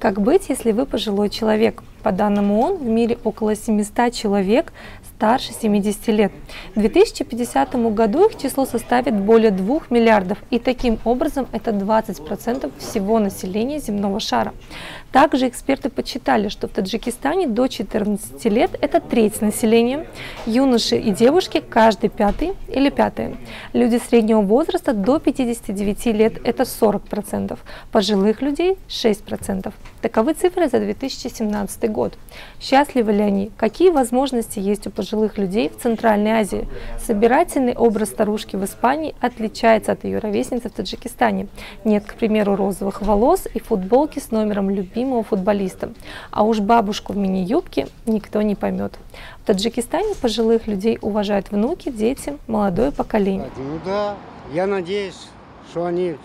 Как быть, если вы пожилой человек? По данным ООН, в мире около 700 человек старше 70 лет. К 2050 году их число составит более 2 миллиардов, и таким образом это 20% всего населения земного шара. Также эксперты подсчитали, что в Таджикистане до 14 лет это треть населения, юноши и девушки каждый пятый или пятое. Люди среднего возраста до 59 лет это 40%, пожилых людей 6%. Таковы цифры за 2017 год. Счастливы ли они? Какие возможности есть у пожилых людей в Центральной Азии? Собирательный образ старушки в Испании отличается от ее ровесницы в Таджикистане. Нет, к примеру, розовых волос и футболки с номером любимого футболиста. А уж бабушку в мини-юбке никто не поймет. В Таджикистане пожилых людей уважают внуки, дети, молодое поколение. Ну да, я надеюсь, что они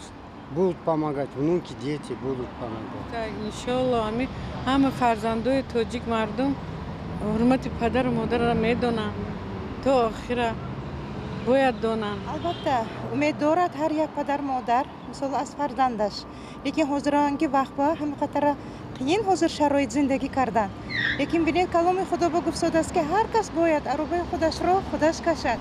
будут помогать, внуки, дети будут помогать. Иншаллах, همه فرزندای تاجیک مردم حرمت پدر و مادر را میدونن تا آخر باید دونن. البته امید دارد هر یک پدر مادر مثال از فرزندش، لیکن حاضرانگی وقت با همه خاطر قیین حاضر شرایط زندگی کردن. لیکن ببینید کلام خدا با گفته است که هر کس باید عروبه خودش را خودش کشد.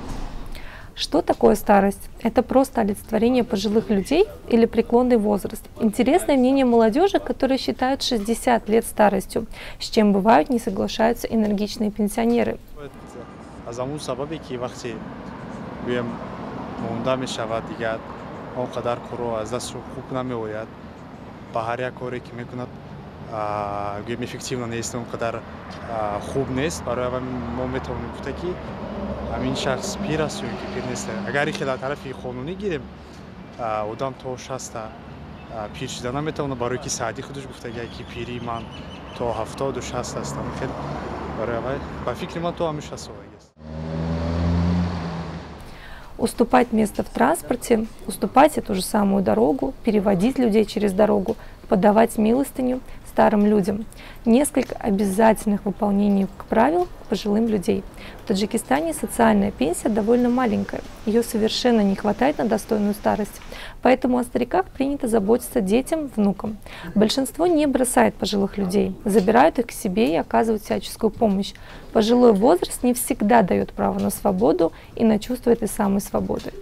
Что такое старость? Это просто олицетворение пожилых людей или преклонный возраст. Интересное мнение молодежи, которые считают 60 лет старостью, с чем бывают не соглашаются энергичные пенсионеры. همین شخص پیر است یا که پیر نیست. اگر خیلی طرفی قانونی گیریم آدم تا 60 پیر شده نمیتونه برای کی سعدی خودش گفته که پیری من تا 70 و 60 هستم. خیلی برای با فکر من то همیشه سوال است. Уступать место в транспорте, уступать эту же самую дорогу, переводить людей через дорогу, подавать милостыню старым людям. Несколько обязательных выполнений правил пожилым людей. В Таджикистане социальная пенсия довольно маленькая. Ее совершенно не хватает на достойную старость. Поэтому о стариках принято заботиться детям, внукам. Большинство не бросает пожилых людей, забирают их к себе и оказывают всяческую помощь. Пожилой возраст не всегда дает право на свободу и на чувство этой самой свободы.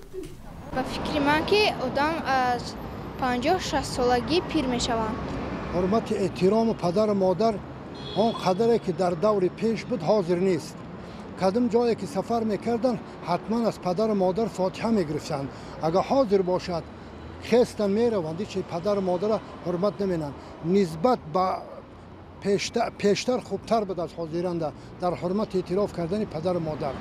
حرمت احترام پدر و مادر آن قدری که در دور پیش بود حاضر نیست. کدام جایی که سفر میکردن حتما از پدر و مادر فاتحه میگرفتند. اگر حاضر باشد خستن میروند هیچ پدر و مادر را حرمت نمینند. نسبت به پیشتر خوبتر بود از حاضران در حرمت اعتراف کردن پدر و مادر.